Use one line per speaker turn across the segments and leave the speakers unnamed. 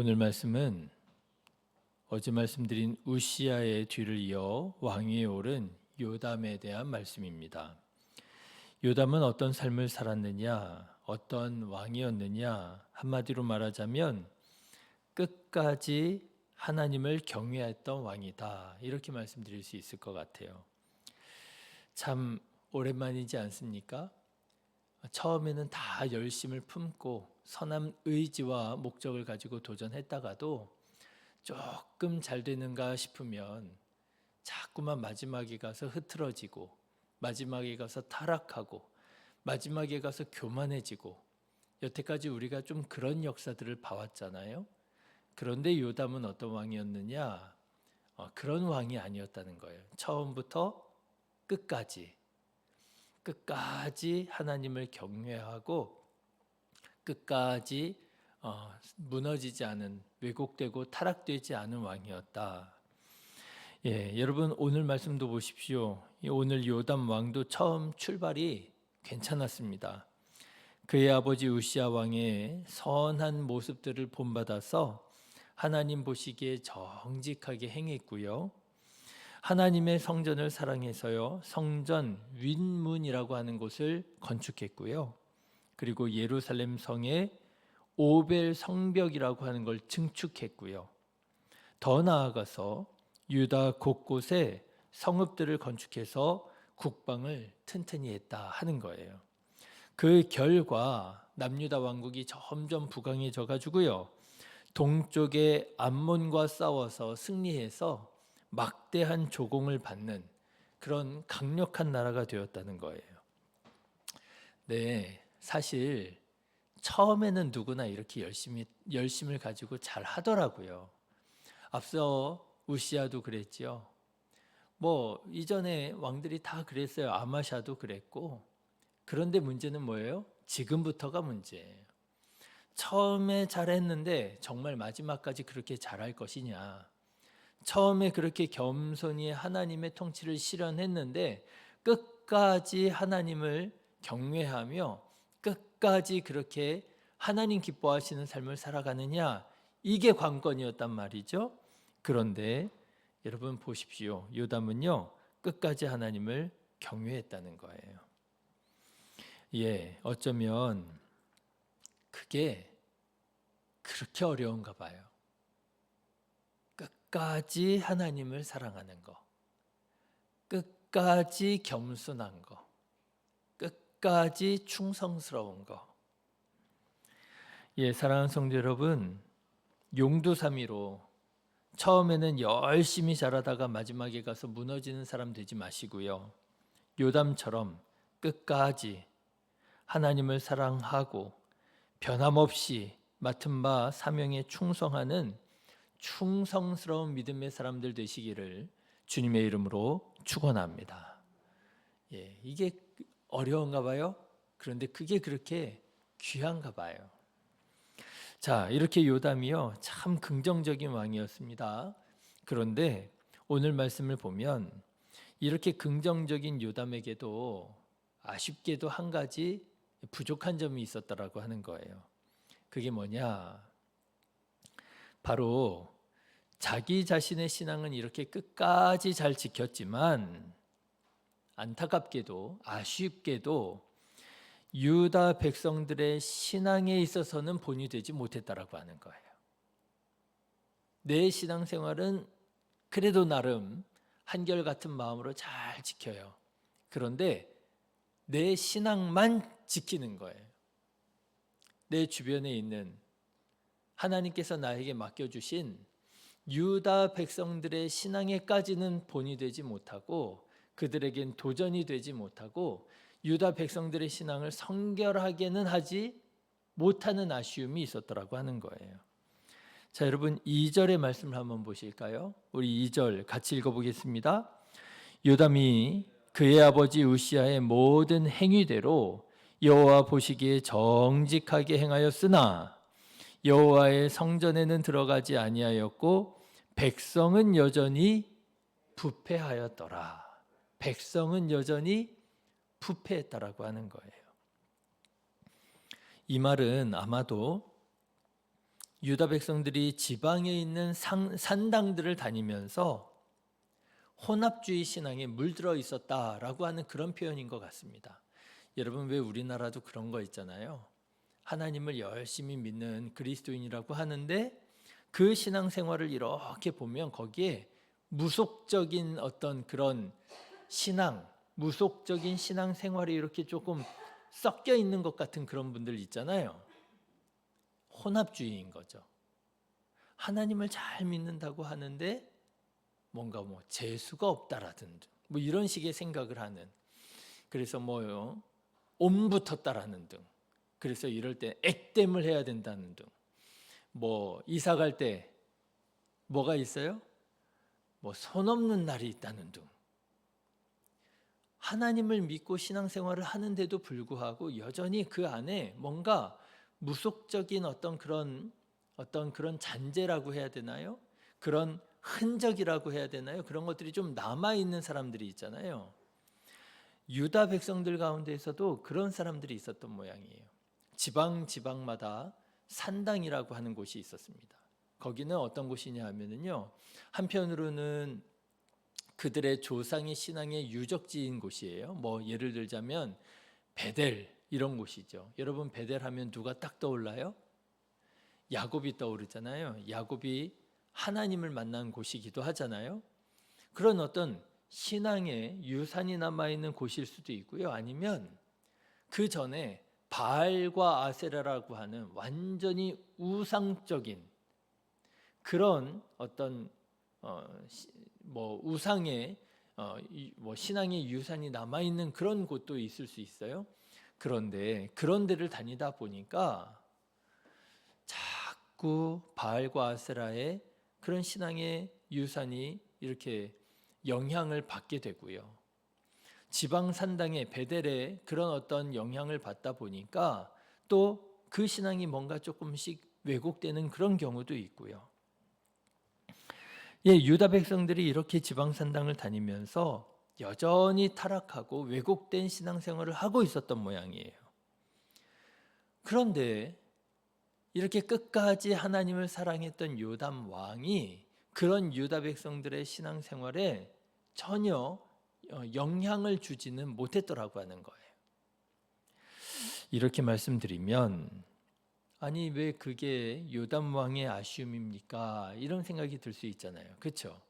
오늘 말씀은 어제 말씀드린 우시야의 뒤를 이어 왕위에 오른 요담에 대한 말씀입니다. 요담은 어떤 삶을 살았느냐, 어떤 왕이었느냐, 한마디로 말하자면 끝까지 하나님을 경외했던 왕이다. 이렇게 말씀드릴 수 있을 것 같아요. 참 오랜만이지 않습니까? 처음에는 다 열심을 품고 선한 의지와 목적을 가지고 도전했다가도 조금 잘 되는가 싶으면 자꾸만 마지막에 가서 흐트러지고 마지막에 가서 타락하고 마지막에 가서 교만해지고 여태까지 우리가 좀 그런 역사들을 봐왔잖아요. 그런데 요담은 어떤 왕이었느냐? 그런 왕이 아니었다는 거예요. 처음부터 끝까지 하나님을 경외하고 끝까지 무너지지 않은, 왜곡되고 타락되지 않은 왕이었다. 여러분 오늘 말씀도 보십시오. 오늘 요담 왕도 처음 출발이 괜찮았습니다. 그의 아버지 우시야 왕의 선한 모습들을 본받아서 하나님 보시기에 정직하게 행했고요. 하나님의 성전을 사랑해서요, 성전 윗문이라고 하는 곳을 건축했고요. 그리고 예루살렘 성에 오벨 성벽이라고 하는 걸 증축했고요. 더 나아가서 유다 곳곳에 성읍들을 건축해서 국방을 튼튼히 했다 하는 거예요. 그 결과 남유다 왕국이 점점 부강해져 가지고요, 동쪽의 암몬과 싸워서 승리해서 막대한 조공을 받는 그런 강력한 나라가 되었다는 거예요. 네, 사실 처음에는 누구나 이렇게 열심을 가지고 잘 하더라고요. 앞서 우시야도 그랬죠. 이전에 왕들이 다 그랬어요. 아마샤도 그랬고. 그런데 문제는 뭐예요? 지금부터가 문제예요. 처음에 잘했는데 정말 마지막까지 그렇게 잘할 것이냐? 처음에 그렇게 겸손히 하나님의 통치를 실현했는데 끝까지 하나님을 경외하며 끝까지 그렇게 하나님 기뻐하시는 삶을 살아가느냐, 이게 관건이었단 말이죠. 그런데 여러분 보십시오. 요담은요, 끝까지 하나님을 경외했다는 거예요. 어쩌면 그게 그렇게 어려운가 봐요. 끝까지 하나님을 사랑하는 거, 끝까지 겸손한 거, 끝까지 충성스러운 거. 사랑하는 성도 여러분, 용두사미로 처음에는 열심히 잘하다가 마지막에 가서 무너지는 사람 되지 마시고요. 요담처럼 끝까지 하나님을 사랑하고 변함없이 맡은 바 사명에 충성하는 충성스러운 믿음의 사람들 되시기를 주님의 이름으로 축원합니다. 이게 어려운가 봐요. 그런데 그게 그렇게 귀한가 봐요. 자, 이렇게 요담이요, 참 긍정적인 왕이었습니다. 그런데 오늘 말씀을 보면 이렇게 긍정적인 요담에게도 아쉽게도 한 가지 부족한 점이 있었다라고 하는 거예요. 그게 뭐냐? 바로 자기 자신의 신앙은 이렇게 끝까지 잘 지켰지만 안타깝게도, 아쉽게도 유다 백성들의 신앙에 있어서는 본이 되지 못했다라고 하는 거예요. 내 신앙생활은 그래도 나름 한결같은 마음으로 잘 지켜요. 그런데 내 신앙만 지키는 거예요. 내 주변에 있는 하나님께서 나에게 맡겨주신 유다 백성들의 신앙에까지는 본이 되지 못하고 그들에겐 도전이 되지 못하고 유다 백성들의 신앙을 성결하게는 하지 못하는 아쉬움이 있었더라고 하는 거예요. 자, 여러분 2절의 말씀을 한번 보실까요? 우리 2절 같이 읽어보겠습니다. 요담이 그의 아버지 우시야의 모든 행위대로 여호와 보시기에 정직하게 행하였으나 여호와의 성전에는 들어가지 아니하였고 백성은 여전히 부패하였더라. 백성은 여전히 부패했다라고 하는 거예요. 이 말은 아마도 유다 백성들이 지방에 있는 산당들을 다니면서 혼합주의 신앙에 물들어 있었다라고 하는 그런 표현인 것 같습니다. 여러분, 왜 우리나라도 그런 거 있잖아요. 하나님을 열심히 믿는 그리스도인이라고 하는데 그 신앙생활을 이렇게 보면 거기에 무속적인 어떤 그런 무속적인 신앙생활이 이렇게 조금 섞여 있는 것 같은 그런 분들 있잖아요. 혼합주의인 거죠. 하나님을 잘 믿는다고 하는데 뭔가 재수가 없다라든지 이런 식의 생각을 하는, 그래서 옴 붙었다라는 등, 그래서 이럴 때 액땜을 해야 된다는 등, 이사 갈 때 뭐가 있어요? 손 없는 날이 있다는 등, 하나님을 믿고 신앙생활을 하는데도 불구하고 여전히 그 안에 뭔가 무속적인 어떤 그런 잔재라고 해야 되나요? 그런 흔적이라고 해야 되나요? 그런 것들이 좀 남아있는 사람들이 있잖아요. 유다 백성들 가운데에서도 그런 사람들이 있었던 모양이에요. 지방마다 산당이라고 하는 곳이 있었습니다. 거기는 어떤 곳이냐 하면은요, 한편으로는 그들의 조상의 신앙의 유적지인 곳이에요. 예를 들자면 베델 이런 곳이죠. 여러분, 베델 하면 누가 딱 떠올라요? 야곱이 떠오르잖아요. 야곱이 하나님을 만난 곳이기도 하잖아요. 그런 어떤 신앙의 유산이 남아있는 곳일 수도 있고요. 아니면 그 전에 바알과 아세라라고 하는 완전히 우상적인 그런 어떤 우상의 신앙의 유산이 남아있는 그런 곳도 있을 수 있어요. 그런데 그런 데를 다니다 보니까 자꾸 바알과 아세라의 그런 신앙의 유산이 이렇게 영향을 받게 되고요. 지방 산당의 베델에 그런 어떤 영향을 받다 보니까 또 그 신앙이 뭔가 조금씩 왜곡되는 그런 경우도 있고요. 유다 백성들이 이렇게 지방 산당을 다니면서 여전히 타락하고 왜곡된 신앙생활을 하고 있었던 모양이에요. 그런데 이렇게 끝까지 하나님을 사랑했던 요담 왕이 그런 유다 백성들의 신앙생활에 전혀 영향을 주지는 못했더라고 하는 거예요. 이렇게 말씀드리면 아니 왜 그게 요담 왕의 아쉬움입니까? 이런 생각이 들 수 있잖아요. 그렇죠?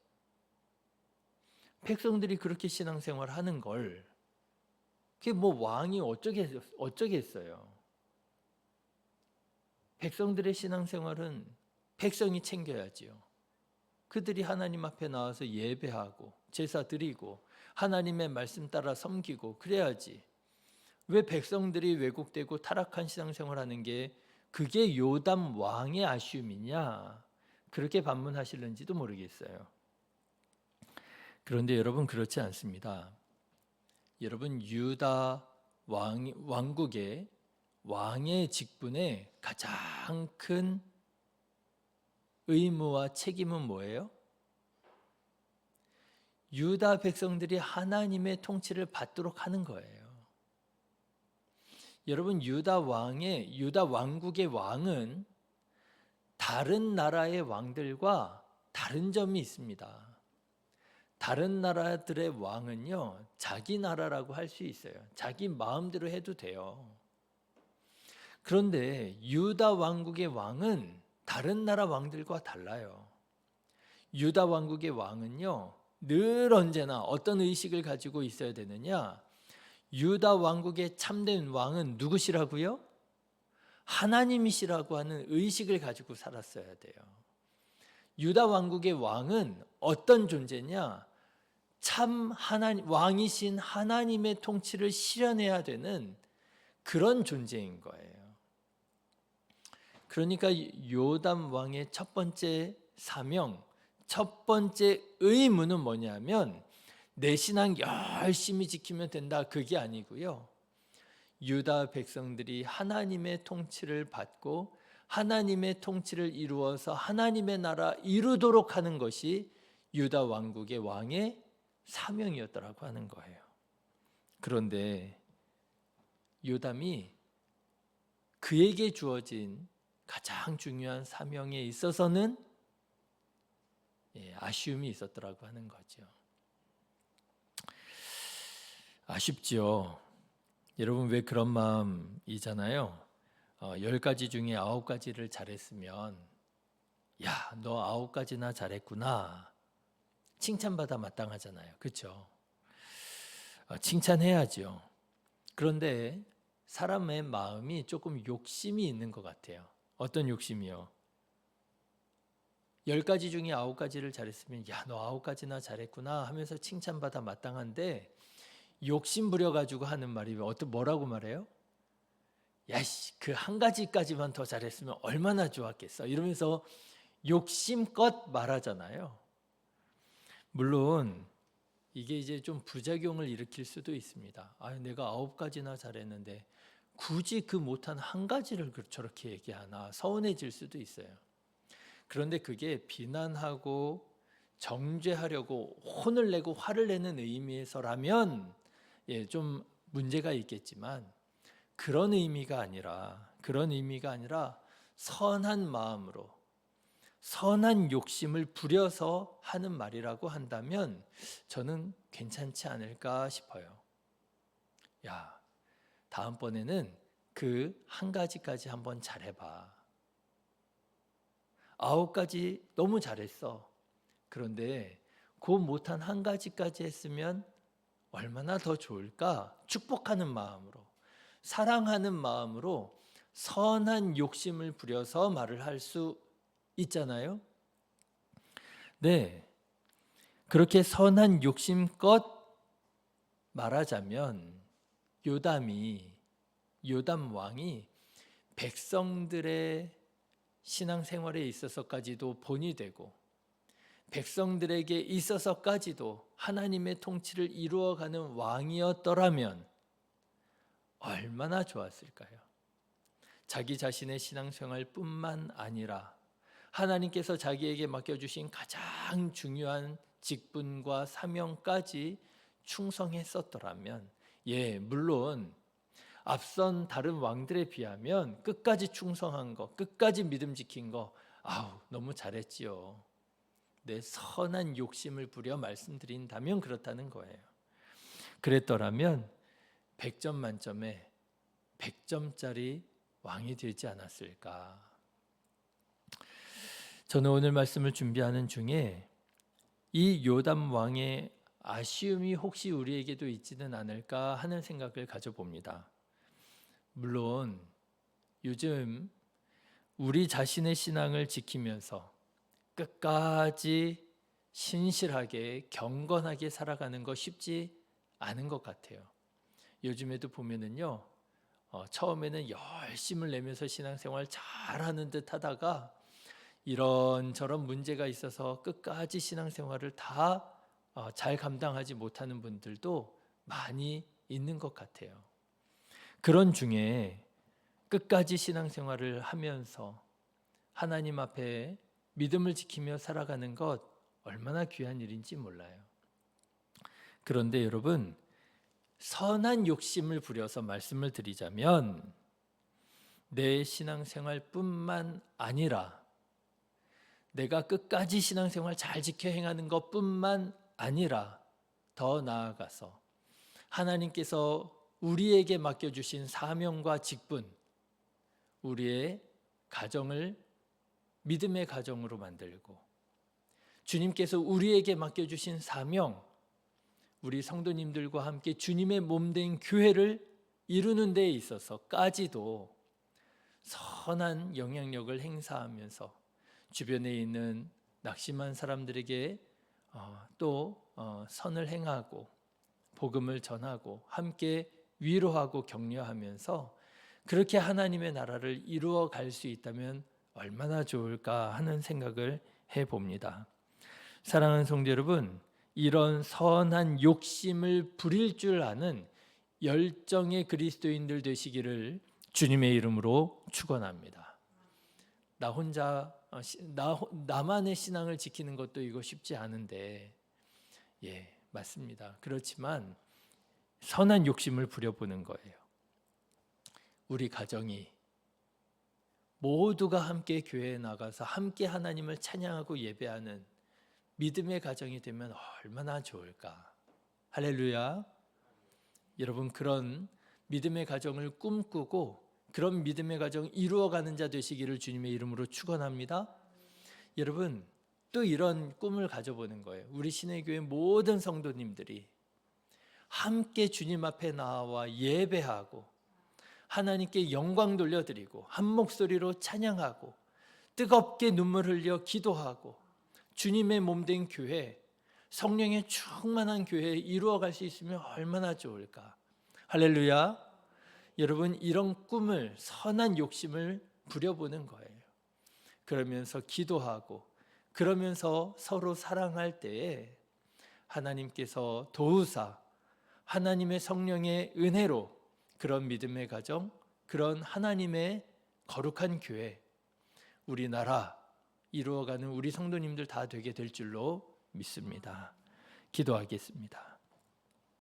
백성들이 그렇게 신앙생활 하는 걸 그게 왕이 어쩌겠어요. 백성들의 신앙생활은 백성이 챙겨야지요. 그들이 하나님 앞에 나와서 예배하고 제사 드리고 하나님의 말씀 따라 섬기고 그래야지. 왜 백성들이 왜곡되고 타락한 신앙생활하는 게 그게 요담 왕의 아쉬움이냐? 그렇게 반문하실는지도 모르겠어요. 그런데 여러분 그렇지 않습니다. 여러분 유다 왕국의 왕의 직분의 가장 큰 의무와 책임은 뭐예요? 유다 백성들이 하나님의 통치를 받도록 하는 거예요. 여러분 유다 왕국의 왕은 다른 나라의 왕들과 다른 점이 있습니다. 다른 나라들의 왕은요, 자기 나라라고 할 수 있어요. 자기 마음대로 해도 돼요. 그런데 유다 왕국의 왕은 다른 나라 왕들과 달라요. 유다 왕국의 왕은요, 늘 언제나 어떤 의식을 가지고 있어야 되느냐? 유다 왕국의 참된 왕은 누구시라고요? 하나님이시라고 하는 의식을 가지고 살았어야 돼요. 유다 왕국의 왕은 어떤 존재냐? 참 왕이신 하나님의 통치를 실현해야 되는 그런 존재인 거예요. 그러니까 요담 왕의 첫 번째 사명, 첫 번째 의무는 뭐냐면 내 신앙 열심히 지키면 된다 그게 아니고요. 유다 백성들이 하나님의 통치를 받고 하나님의 통치를 이루어서 하나님의 나라 이루도록 하는 것이 유다 왕국의 왕의 사명이었더라고 하는 거예요. 그런데 요담이 그에게 주어진 가장 중요한 사명에 있어서는 아쉬움이 있었더라고 하는 거죠. 아쉽죠. 여러분 왜 그런 마음이잖아요. 10가지 중에 9가지를 잘했으면 야, 너 9가지나 잘했구나. 칭찬받아 마땅하잖아요. 그렇죠? 칭찬해야죠. 그런데 사람의 마음이 조금 욕심이 있는 것 같아요. 어떤 욕심이요? 10가지 중에 9가지를 잘했으면 야, 너 9가지나 잘했구나 하면서 칭찬받아 마땅한데 욕심 부려가지고 하는 말이 뭐라고 말해요? 야씨, 그 1가지까지만 더 잘했으면 얼마나 좋았겠어. 이러면서 욕심껏 말하잖아요. 물론 이게 이제 좀 부작용을 일으킬 수도 있습니다. 내가 9가지나 잘했는데 굳이 그 못한 1가지를 저렇게 얘기하나 서운해질 수도 있어요. 그런데 그게 비난하고 정죄하려고 혼을 내고 화를 내는 의미에서라면 좀 문제가 있겠지만 그런 의미가 아니라 선한 마음으로 선한 욕심을 부려서 하는 말이라고 한다면 저는 괜찮지 않을까 싶어요. 야, 다음번에는 그 1가지까지 한번 잘해봐. 9가지 너무 잘했어. 그런데 그 못한 1가지까지 했으면 얼마나 더 좋을까? 축복하는 마음으로, 사랑하는 마음으로 선한 욕심을 부려서 말을 할 수 있잖아요. 네, 그렇게 선한 욕심껏 말하자면 요담 왕이 백성들의 신앙생활에 있어서까지도 본이 되고 백성들에게 있어서까지도 하나님의 통치를 이루어가는 왕이었더라면 얼마나 좋았을까요? 자기 자신의 신앙생활뿐만 아니라 하나님께서 자기에게 맡겨주신 가장 중요한 직분과 사명까지 충성했었더라면, 물론 앞선 다른 왕들에 비하면 끝까지 충성한 거, 끝까지 믿음 지킨 거, 너무 잘했지요. 내 선한 욕심을 부려 말씀드린다면 그렇다는 거예요. 그랬더라면 100점 만점에 100점짜리 왕이 되지 않았을까. 저는 오늘 말씀을 준비하는 중에 이 요담 왕의 아쉬움이 혹시 우리에게도 있지는 않을까 하는 생각을 가져봅니다. 물론 요즘 우리 자신의 신앙을 지키면서 끝까지 신실하게 경건하게 살아가는 거 쉽지 않은 것 같아요. 요즘에도 보면은요, 처음에는 열심을 내면서 신앙생활 잘하는 듯 하다가 이런저런 문제가 있어서 끝까지 신앙생활을 다 잘 감당하지 못하는 분들도 많이 있는 것 같아요. 그런 중에 끝까지 신앙생활을 하면서 하나님 앞에 믿음을 지키며 살아가는 것 얼마나 귀한 일인지 몰라요. 그런데 여러분, 선한 욕심을 부려서 말씀을 드리자면 내 신앙생활뿐만 아니라 내가 끝까지 신앙생활 잘 지켜 행하는 것뿐만 아니라 더 나아가서 하나님께서 우리에게 맡겨주신 사명과 직분, 우리의 가정을 믿음의 가정으로 만들고 주님께서 우리에게 맡겨주신 사명, 우리 성도님들과 함께 주님의 몸된 교회를 이루는 데 있어서까지도 선한 영향력을 행사하면서 주변에 있는 낙심한 사람들에게 또 선을 행하고 복음을 전하고 함께 위로하고 격려하면서 그렇게 하나님의 나라를 이루어 갈 수 있다면 얼마나 좋을까 하는 생각을 해봅니다. 사랑하는 성도 여러분, 이런 선한 욕심을 부릴 줄 아는 열정의 그리스도인들 되시기를 주님의 이름으로 축원합니다. 나만의 신앙을 지키는 것도 이거 쉽지 않은데, 맞습니다. 그렇지만 선한 욕심을 부려보는 거예요. 우리 가정이, 모두가 함께 교회에 나가서 함께 하나님을 찬양하고 예배하는 믿음의 가정이 되면 얼마나 좋을까. 할렐루야. 여러분, 그런 믿음의 가정을 꿈꾸고 그런 믿음의 가정 이루어가는 자 되시기를 주님의 이름으로 축원합니다. 여러분, 또 이런 꿈을 가져보는 거예요. 우리 신의교회 모든 성도님들이 함께 주님 앞에 나와 예배하고 하나님께 영광 돌려드리고 한 목소리로 찬양하고 뜨겁게 눈물 흘려 기도하고 주님의 몸된 교회, 성령의 충만한 교회 이루어갈 수 있으면 얼마나 좋을까. 할렐루야. 여러분, 이런 꿈을, 선한 욕심을 부려보는 거예요. 그러면서 기도하고 그러면서 서로 사랑할 때에 하나님께서 도우사 하나님의 성령의 은혜로 그런 믿음의 가정, 그런 하나님의 거룩한 교회, 우리나라 이루어가는 우리 성도님들 다 되게 될 줄로 믿습니다. 기도하겠습니다.